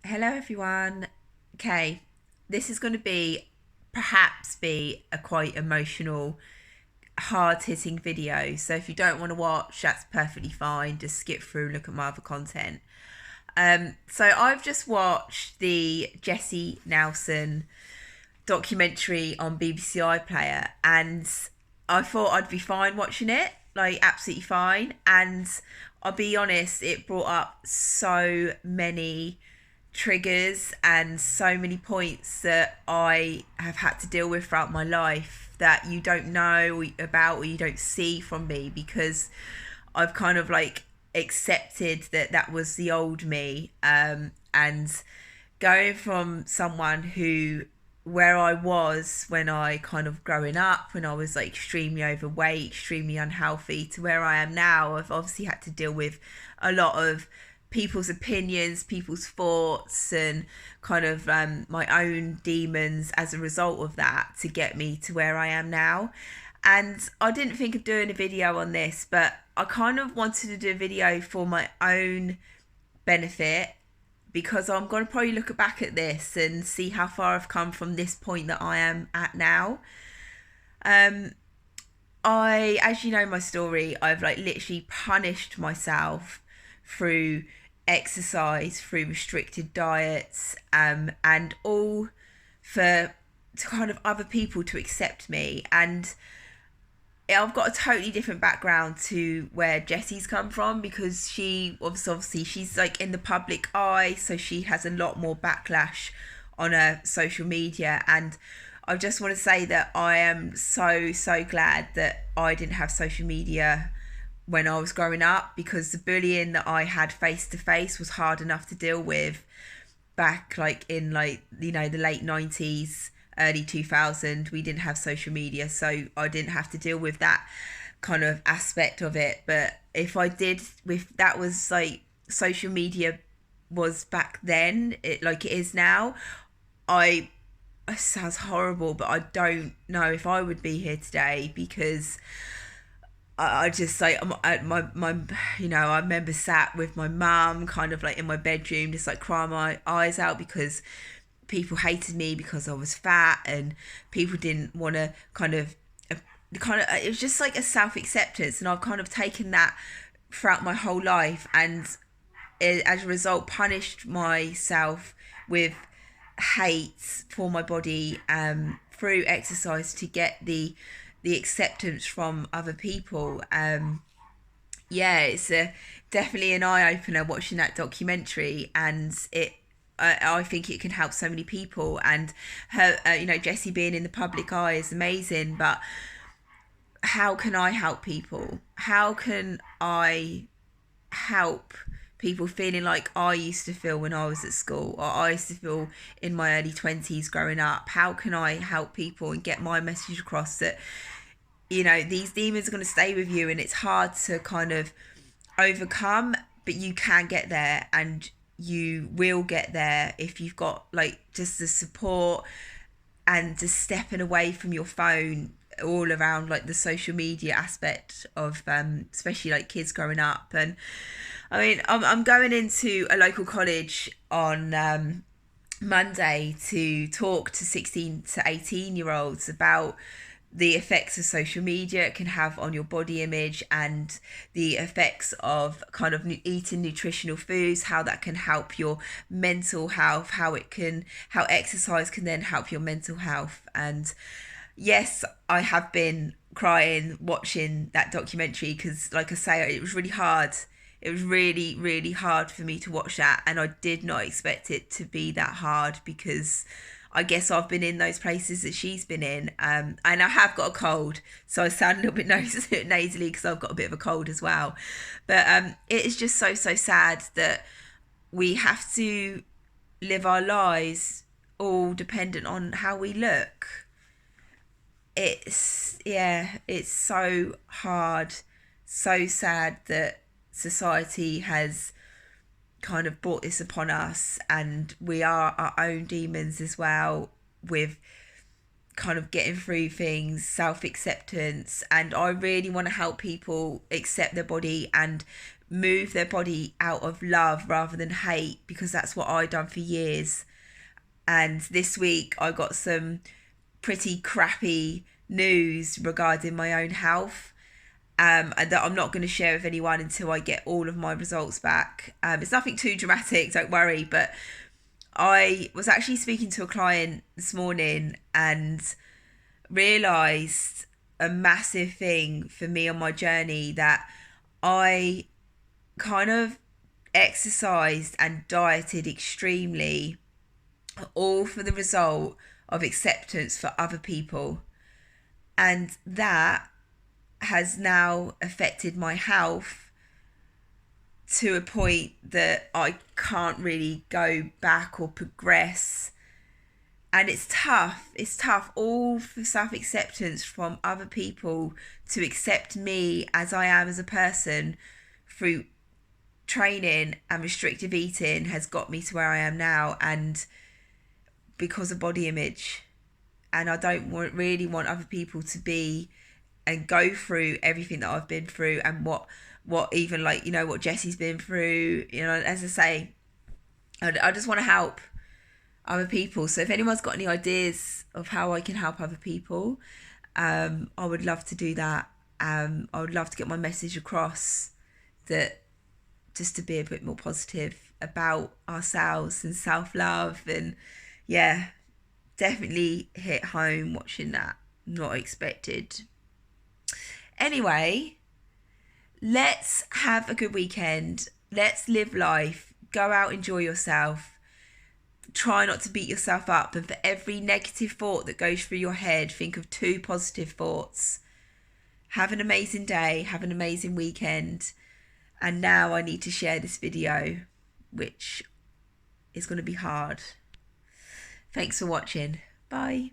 Hello everyone. Okay, this is going to perhaps be a quite emotional, hard-hitting video. So if you don't want to watch, that's perfectly fine. Just skip through and look at my other content. So I've just watched the Jesy Nelson documentary on BBC iPlayer, and I thought I'd be fine watching it, like absolutely fine. And I'll be honest, it brought up so many triggers and so many points that I have had to deal with throughout my life that you don't know about or you don't see from me, because I've kind of like accepted that that was the old me. And going from someone who, where I was when I kind of growing up, when I was like extremely overweight, extremely unhealthy, to where I am now, I've obviously had to deal with a lot of people's opinions, people's thoughts, and kind of my own demons as a result of that to get me to where I am now. And I didn't think of doing a video on this, but I kind of wanted to do a video for my own benefit, because I'm going to probably look back at this and see how far I've come from this point that I am at now. Um, as you know, my story, I've like literally punished myself through exercise, through restricted diets, and all for to kind of other people to accept me. And I've got a totally different background to where Jessy's come from, because she obviously she's like in the public eye, so she has a lot more backlash on her social media. And I just want to say that I am so glad that I didn't have social media when I was growing up, because the bullying that I had face to face was hard enough to deal with back like in like the late 90s, early 2000. We didn't have social media, so I didn't have to deal with that kind of aspect of it. But if I did, with that was like social media was back then, it like it is now, I it sounds horrible, but I don't know if I would be here today, because I just like my I remember sat with my mum kind of like in my bedroom, just like crying my eyes out, because people hated me because I was fat, and people didn't want to it was just like a self acceptance. And I've kind of taken that throughout my whole life, and as a result punished myself with hate for my body, through exercise, to get the acceptance from other people. Yeah, it's definitely an eye opener watching that documentary, and I think it can help so many people. And her, Jesy being in the public eye is amazing, but how can I help people? How can I help people feeling like I used to feel when I was at school, or I used to feel in my early 20s growing up? How can I help people and get my message across that, these demons are going to stay with you, and it's hard to kind of overcome, but you can get there, and you will get there if you've got like just the support and just stepping away from your phone all around like the social media aspect of especially like kids growing up. And I mean, I'm going into a local college on Monday to talk to 16 to 18 year olds about the effects of social media can have on your body image, and the effects of kind of eating nutritional foods, how that can help your mental health, how exercise can then help your mental health. And yes, I have been crying watching that documentary, because like I say, it was really hard. It was really, really hard for me to watch that, and I did not expect it to be that hard, because I guess I've been in those places that she's been in, and I have got a cold, so I sound a little bit nasally because I've got a bit of a cold as well. But it is just so sad that we have to live our lives all dependent on how we look. It's so hard, so sad that society has kind of brought this upon us, and we are our own demons as well, with kind of getting through things, self acceptance. And I really want to help people accept their body and move their body out of love rather than hate, because that's what I've done for years. And this week I got some pretty crappy news regarding my own health, and that I'm not going to share with anyone until I get all of my results back. It's nothing too dramatic, don't worry, but I was actually speaking to a client this morning and realised a massive thing for me on my journey, that I kind of exercised and dieted extremely, all for the result of acceptance for other people. And that has now affected my health to a point that I can't really go back or progress. And it's tough all for self-acceptance from other people, to accept me as I am as a person through training and restrictive eating has got me to where I am now, and because of body image. And I don't really want other people to be and go through everything that I've been through, and what even, like, you know, what Jesy's been through. You know, as I say, I just want to help other people. So if anyone's got any ideas of how I can help other people, I would love to do that. I would love to get my message across, that just to be a bit more positive about ourselves and self-love. And yeah, definitely hit home watching that. Not expected. Anyway, let's have a good weekend. Let's live life. Go out, enjoy yourself. Try not to beat yourself up. And for every negative thought that goes through your head, think of 2 positive thoughts. Have an amazing day. Have an amazing weekend. And now I need to share this video, which is going to be hard. Thanks for watching. Bye.